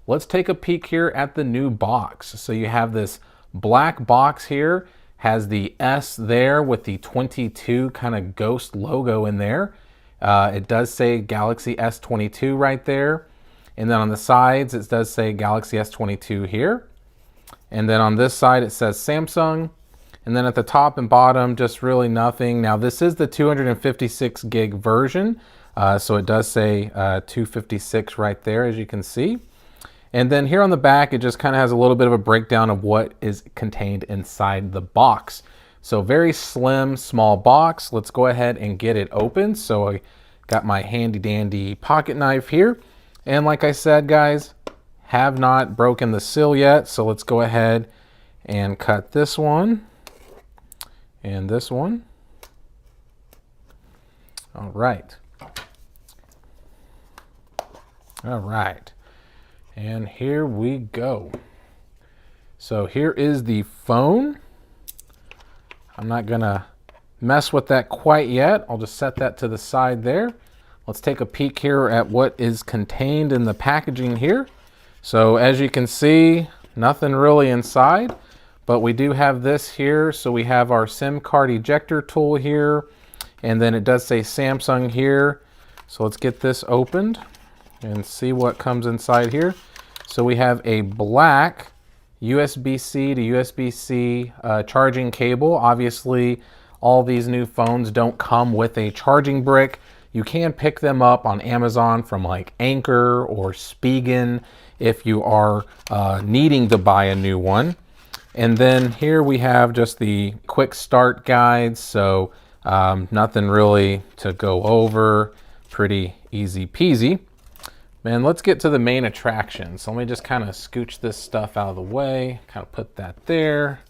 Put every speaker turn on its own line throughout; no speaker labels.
let's take a peek here at the new box. So you have this black box here, has the S there with the 22 kind of ghost logo in there. It does say Galaxy S22 right there. And then on the sides, it does say Galaxy S22 here. And then on this side, it says Samsung. And then at the top and bottom, just really nothing. Now this is the 256 gig version. So it does say 256 right there, as you can see. And then here on the back, it just kind of has a little bit of a breakdown of what is contained inside the box. So very slim, small box. Let's go ahead and get it open. So I got my handy dandy pocket knife here. And like I said, guys, have not broken the seal yet. So let's go ahead and cut this one and this one. All right. All right. And here we go. So here is the phone. I'm not gonna mess with that quite yet. I'll just set that to the side there. Let's take a peek here at what is contained in the packaging here. So as you can see, nothing really inside, but we do have this here. So we have our SIM card ejector tool here, and then it does say Samsung here. So let's get this opened and see what comes inside here. So we have a black USB-C to USB-C charging cable. Obviously, all these new phones don't come with a charging brick. You can pick them up on Amazon from like Anchor or Spigen if you are needing to buy a new one. And then here we have just the quick start guides. So nothing really to go over, pretty easy peasy. And let's get to the main attraction. So let me just kind of scooch this stuff out of the way, kind of put that there.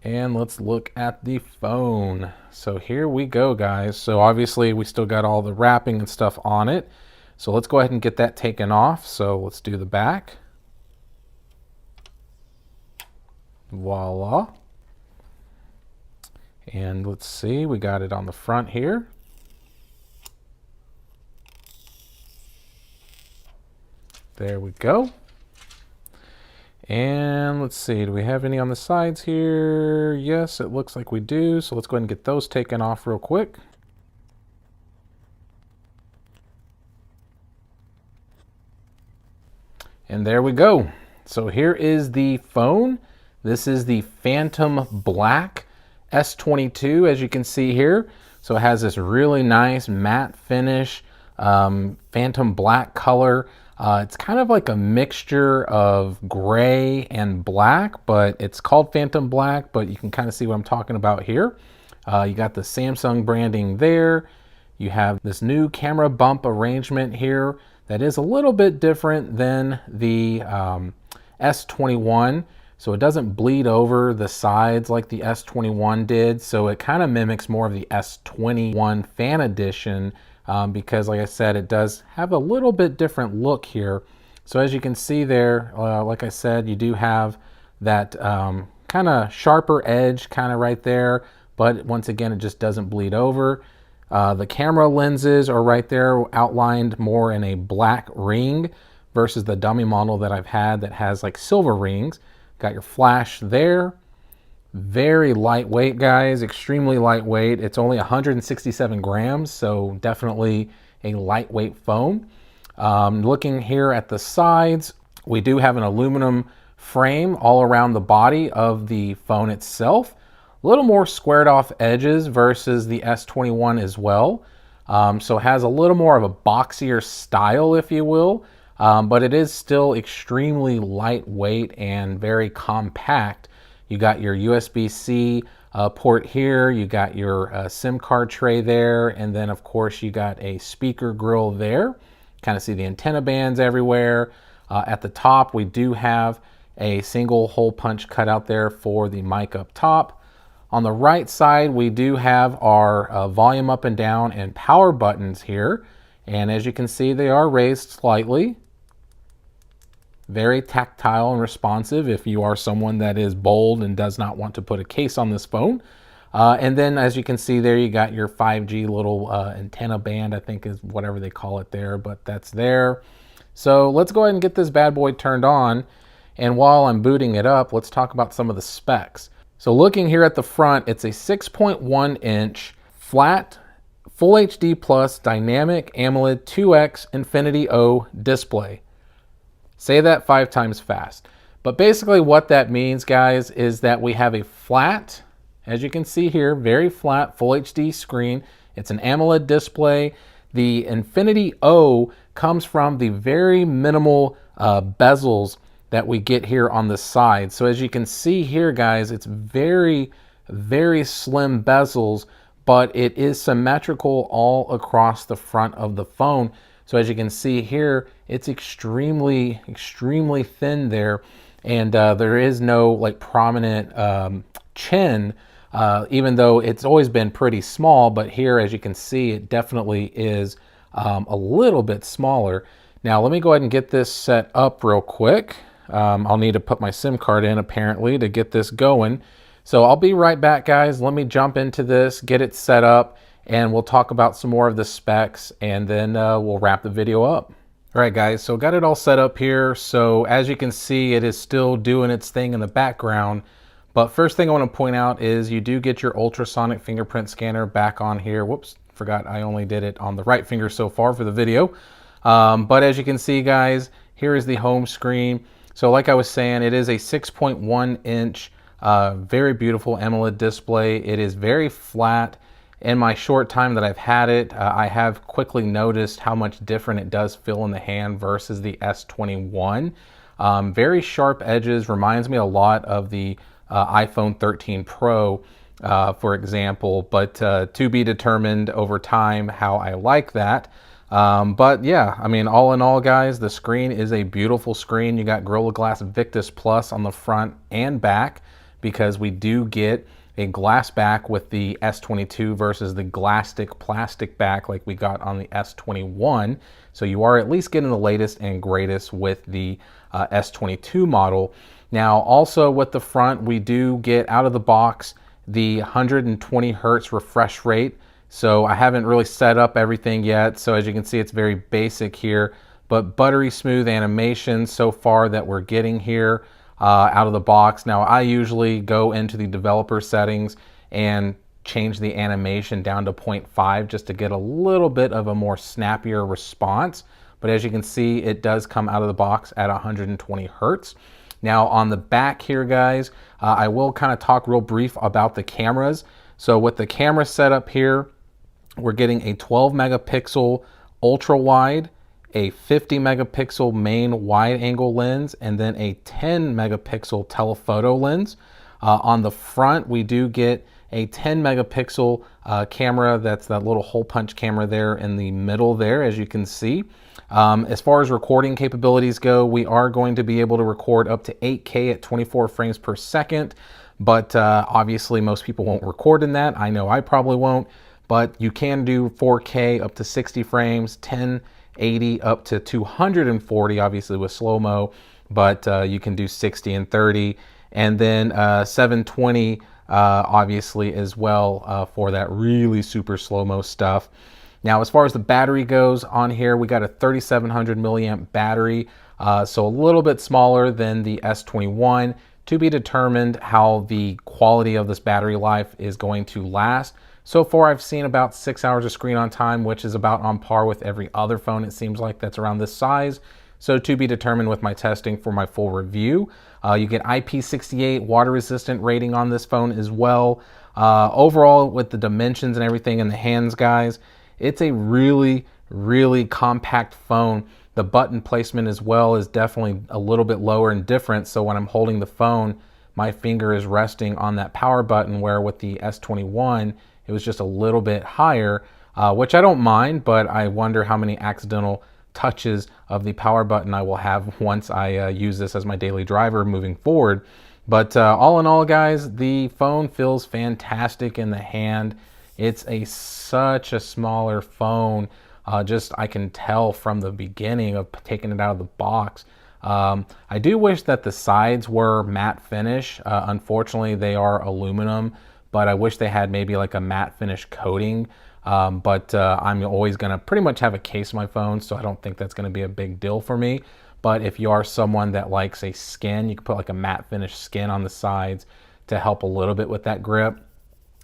And let's look at the phone. So here we go, guys. So obviously we still got all the wrapping and stuff on it. So let's go ahead and get that taken off. So let's do the back. Voila. And let's see, we got it on the front here. There we go. And let's see, do we have any on the sides here? Yes, it looks like we do. So let's go ahead and get those taken off real quick. And there we go. So here is the phone. This is the Phantom Black S22, as you can see here. So it has this really nice matte finish, Phantom Black color. It's kind of like a mixture of gray and black, but it's called Phantom Black, but you can kind of see what I'm talking about here. You got the Samsung branding there. You have this new camera bump arrangement here that is a little bit different than the S21. So it doesn't bleed over the sides like the S21 did. So it kind of mimics more of the S21 Fan Edition because like I said, it does have a little bit different look here. So as you can see there, like I said, you do have that kind of sharper edge kind of right there, but once again, it just doesn't bleed over. The camera lenses are right there outlined more in a black ring versus the dummy model that I've had that has like silver rings. Got your flash there. Very lightweight, guys, extremely lightweight. It's only 167 grams, so definitely a lightweight phone. Looking here at the sides, we do have an aluminum frame all around the body of the phone itself. A little more squared off edges versus the S21 as well. So it has a little more of a boxier style, if you will, but it is still extremely lightweight and very compact. You got your USB-C port here, you got your SIM card tray there, and then of course you got a speaker grill there. Kind of see the antenna bands everywhere. At the top, we do have a single hole punch cut out there for the mic up top. On the right side, we do have our volume up and down and power buttons here. And as you can see, they are raised slightly. Very tactile and responsive if you are someone that is bold and does not want to put a case on this phone. And then as you can see there, you got your 5G little antenna band, I think is whatever they call it there, but that's there. So let's go ahead and get this bad boy turned on. And while I'm booting it up, let's talk about some of the specs. So looking here at the front, it's a 6.1 inch flat Full HD Plus Dynamic AMOLED 2X Infinity O display. Say that 5 times fast. But basically what that means, guys, is that we have a flat, as you can see here, very flat Full HD screen. It's an AMOLED display. The Infinity O comes from the very minimal bezels that we get here on the side. So as you can see here, guys, it's very, very slim bezels, but it is symmetrical all across the front of the phone. So as you can see here, it's extremely, extremely thin there. And there is no like prominent chin, even though it's always been pretty small, but here, as you can see, it definitely is a little bit smaller. Now, let me go ahead and get this set up real quick. I'll need to put my SIM card in apparently to get this going. So I'll be right back, guys. Let me jump into this, get it set up, and we'll talk about some more of the specs, and then we'll wrap the video up. All right, guys, so got it all set up here. So as you can see, it is still doing its thing in the background. But first thing I want to point out is you do get your ultrasonic fingerprint scanner back on here. Whoops, forgot I only did it on the right finger so far for the video. But as you can see, guys, here is the home screen. So like I was saying, it is a 6.1 inch, very beautiful AMOLED display. It is very flat. In my short time that I've had it, I have quickly noticed how much different it does feel in the hand versus the S21. Very sharp edges, reminds me a lot of the iPhone 13 Pro, for example, but to be determined over time how I like that. But yeah, I mean, all in all, guys, the screen is a beautiful screen. You got Gorilla Glass Victus Plus on the front and back, because we do get a glass back with the S22 versus the Glastic plastic back like we got on the S21. So you are at least getting the latest and greatest with the S22 model. Now, also with the front, we do get out of the box the 120 hertz refresh rate. So I haven't really set up everything yet. So as you can see, it's very basic here, but buttery smooth animation so far that we're getting here out of the box. Now, I usually go into the developer settings and change the animation down to 0.5 just to get a little bit of a more snappier response. But as you can see, it does come out of the box at 120 hertz. Now on the back here, guys, I will kind of talk real brief about the cameras. So with the camera setup here, we're getting a 12 megapixel ultra wide, a 50 megapixel main wide angle lens, and then a 10 megapixel telephoto lens. On the front, we do get a 10 megapixel camera. That's that little hole punch camera there in the middle there, as you can see. As far as recording capabilities go, we are going to be able to record up to 8K at 24 frames per second, but obviously most people won't record in that. I know I probably won't, but you can do 4K up to 60 frames, 1080 up to 240, obviously with slow-mo, but you can do 60 and 30, and then 720 obviously as well for that really super slow-mo stuff. Now, as far as the battery goes on here, we got a 3700 milliamp battery, so a little bit smaller than the S21. To be determined how the quality of this battery life is going to last. So far, I've seen about 6 hours of screen on time, which is about on par with every other phone, it seems like, that's around this size. So to be determined with my testing for my full review. You get IP68 water resistant rating on this phone as well. Overall, with the dimensions and everything in the hands, guys, it's a really, really compact phone. The button placement as well is definitely a little bit lower and different. So when I'm holding the phone, my finger is resting on that power button, where with the S21, it was just a little bit higher, which I don't mind, but I wonder how many accidental touches of the power button I will have once I use this as my daily driver moving forward. But all in all, guys, the phone feels fantastic in the hand. It's such a smaller phone. Just I can tell from the beginning of taking it out of the box. I do wish that the sides were matte finish. Unfortunately, they are aluminum, but I wish they had maybe like a matte finish coating but I'm always going to pretty much have a case of my phone, so I don't think that's going to be a big deal for me. But if you are someone that likes a skin, you can put like a matte finish skin on the sides to help a little bit with that grip.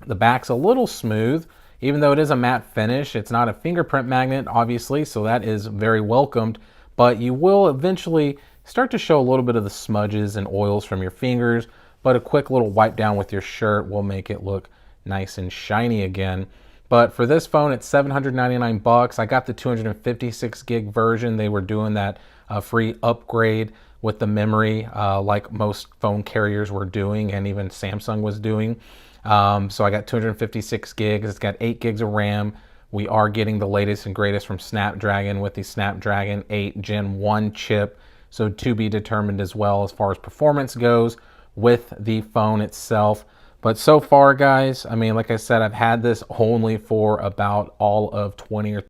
The back's a little smooth, even though it is a matte finish. It's not a fingerprint magnet, obviously, so that is very welcomed, but you will eventually start to show a little bit of the smudges and oils from your fingers, but a quick little wipe down with your shirt will make it look nice and shiny again. But for this phone, it's $799. I got the 256 gig version. They were doing that free upgrade with the memory, like most phone carriers were doing, and even Samsung was doing. So I got 256 gigs. It's got 8 gigs of RAM. We are getting the latest and greatest from Snapdragon with the Snapdragon 8 Gen 1 chip. So to be determined as well as far as performance goes with the phone itself. But so far, guys, I mean, like I said, I've had this only for about all of 20 or